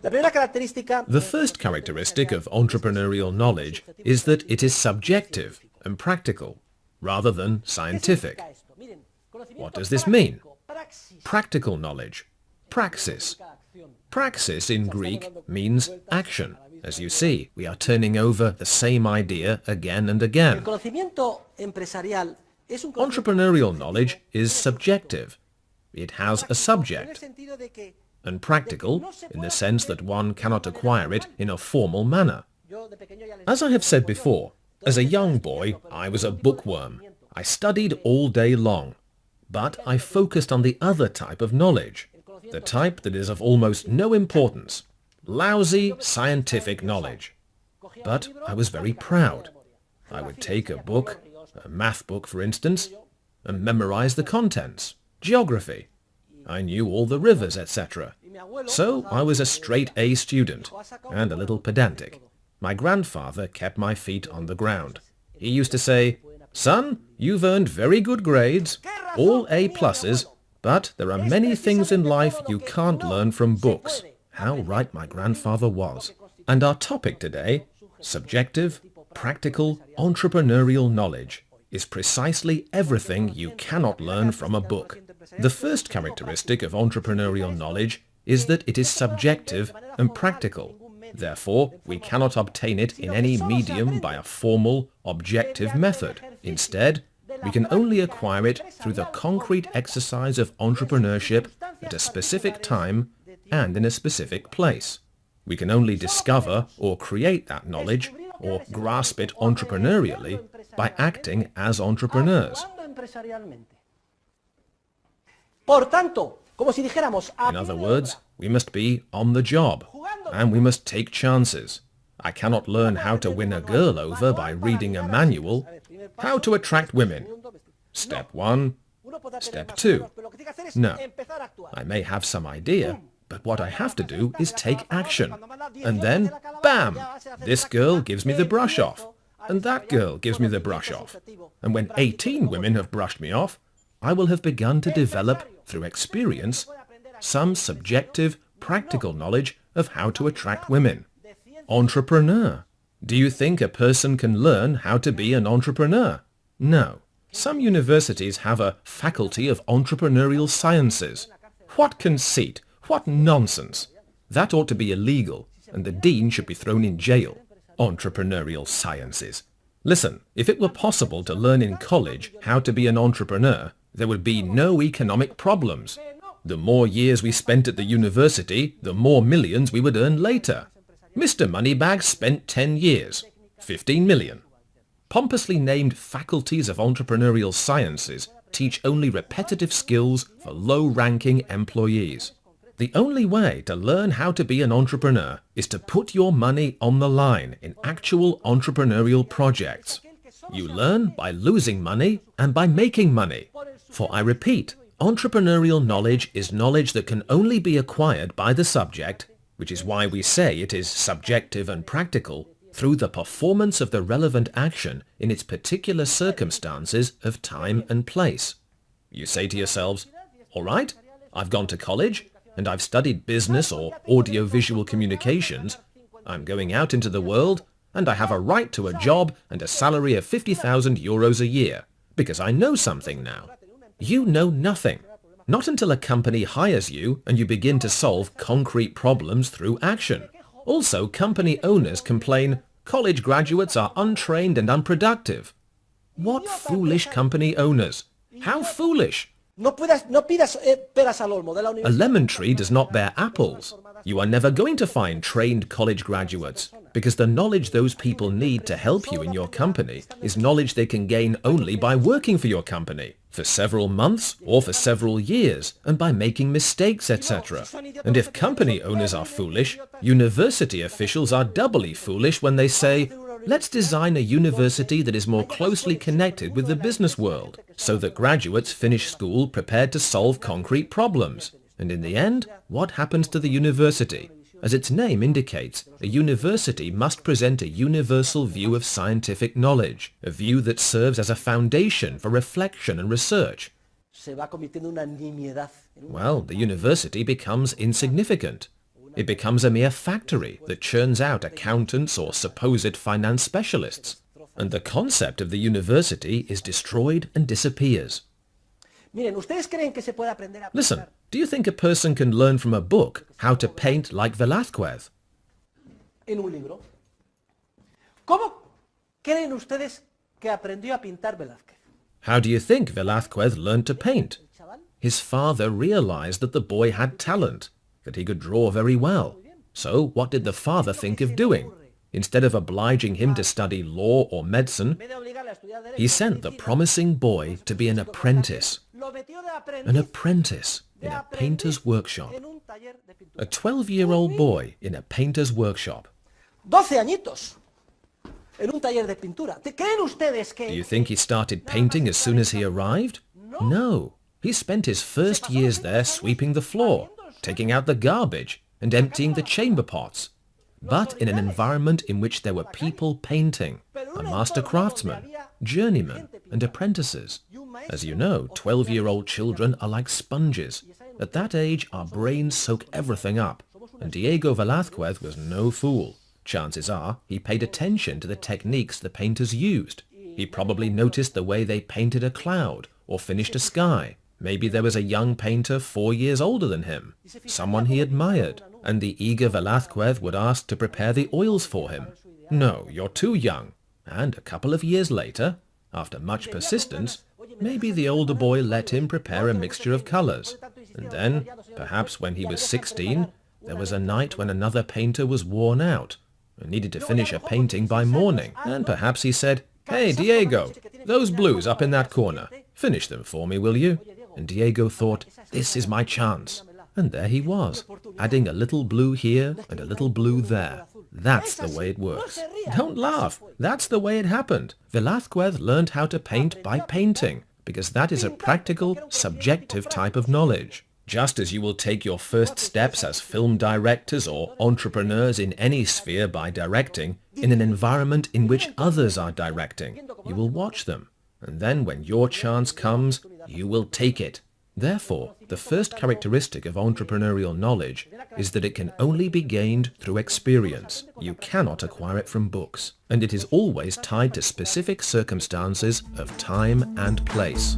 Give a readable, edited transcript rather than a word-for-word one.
The first characteristic of entrepreneurial knowledge is that it is subjective and practical, rather than scientific. What does this mean? Practical knowledge. Praxis. Praxis in Greek means action. As you see, we are turning over the same idea again and again. Entrepreneurial knowledge is subjective. It has a subject, and practical in the sense that one cannot acquire it in a formal manner. As I have said before, as a young boy, I was a bookworm. I studied all day long, but I focused on the other type of knowledge, the type that is of almost no importance, lousy scientific knowledge. But I was very proud. I would take a book, a math book for instance, and memorize the contents, geography. I knew all the rivers, etc. So I was a straight A student, and a little pedantic. My grandfather kept my feet on the ground. He used to say, "Son, you've earned very good grades, all A pluses, but there are many things in life you can't learn from books." How right my grandfather was. And our topic today, subjective, practical, entrepreneurial knowledge, is precisely everything you cannot learn from a book. The first characteristic of entrepreneurial knowledge is that it is subjective and practical. Therefore, we cannot obtain it in any medium by a formal, objective method. Instead, we can only acquire it through the concrete exercise of entrepreneurship at a specific time and in a specific place. We can only discover or create that knowledge or grasp it entrepreneurially by acting as entrepreneurs. In other words, we must be on the job, and we must take chances. I cannot learn how to win a girl over by reading a manual. How to attract women. Step 1, Step 2. No, I may have some idea, but what I have to do is take action. And then, bam! This girl gives me the brush off, and that girl gives me the brush off. And when 18 women have brushed me off, I will have begun to develop, through experience, some subjective, practical knowledge of how to attract women. Entrepreneur. Do you think a person can learn how to be an entrepreneur? No. Some universities have a faculty of entrepreneurial sciences. What conceit! What nonsense! That ought to be illegal, and the dean should be thrown in jail. Entrepreneurial sciences. Listen, if it were possible to learn in college how to be an entrepreneur, there would be no economic problems. The more years we spent at the university, the more millions we would earn later. Mr. Moneybags spent 10 years, 15 million. Pompously named faculties of entrepreneurial sciences teach only repetitive skills for low-ranking employees. The only way to learn how to be an entrepreneur is to put your money on the line in actual entrepreneurial projects. You learn by losing money and by making money. For I repeat, entrepreneurial knowledge is knowledge that can only be acquired by the subject, which is why we say it is subjective and practical, through the performance of the relevant action in its particular circumstances of time and place. You say to yourselves, all right, I've gone to college, and I've studied business or audio-visual communications. I'm going out into the world, and I have a right to a job and a salary of 50,000 euros a year, because I know something now. You know nothing. Not until a company hires you and you begin to solve concrete problems through action. Also, company owners complain, college graduates are untrained and unproductive. What foolish company owners! How foolish! A lemon tree does not bear apples. You are never going to find trained college graduates, because the knowledge those people need to help you in your company is knowledge they can gain only by working for your company, for several months or for several years, and by making mistakes, etc. And if company owners are foolish, university officials are doubly foolish when they say, let's design a university that is more closely connected with the business world, so that graduates finish school prepared to solve concrete problems. And in the end, what happens to the university? As its name indicates, a university must present a universal view of scientific knowledge, a view that serves as a foundation for reflection and research. Well, the university becomes insignificant. It becomes a mere factory that churns out accountants or supposed finance specialists, and the concept of the university is destroyed and disappears. Listen, do you think a person can learn from a book how to paint like Velázquez? How do you think Velázquez learned to paint? His father realized that the boy had talent, that he could draw very well. So what did the father think of doing? Instead of obliging him to study law or medicine, he sent the promising boy to be an apprentice. An apprentice in a painter's workshop. A 12-year-old boy in a painter's workshop. Do you think he started painting as soon as he arrived? No. He spent his first years there sweeping the floor, taking out the garbage, and emptying the chamber pots. But in an environment in which there were people painting, a master craftsman, journeymen, and apprentices. As you know, 12-year-old children are like sponges. At that age, our brains soak everything up, and Diego Velázquez was no fool. Chances are he paid attention to the techniques the painters used. He probably noticed the way they painted a cloud or finished a sky. Maybe there was a young painter 4 years older than him, someone he admired, and the eager Velázquez would ask to prepare the oils for him. No, you're too young. And a couple of years later, after much persistence, maybe the older boy let him prepare a mixture of colors. And then, perhaps when he was 16, there was a night when another painter was worn out and needed to finish a painting by morning. And perhaps he said, "Hey, Diego, those blues up in that corner, finish them for me, will you?" And Diego thought, this is my chance. And there he was, adding a little blue here and a little blue there. That's the way it works. Don't laugh. That's the way it happened. Velázquez learned how to paint by painting, because that is a practical, subjective type of knowledge. Just as you will take your first steps as film directors or entrepreneurs in any sphere by directing, in an environment in which others are directing, you will watch them. And then when your chance comes, you will take it. Therefore, the first characteristic of entrepreneurial knowledge is that it can only be gained through experience. You cannot acquire it from books, and it is always tied to specific circumstances of time and place.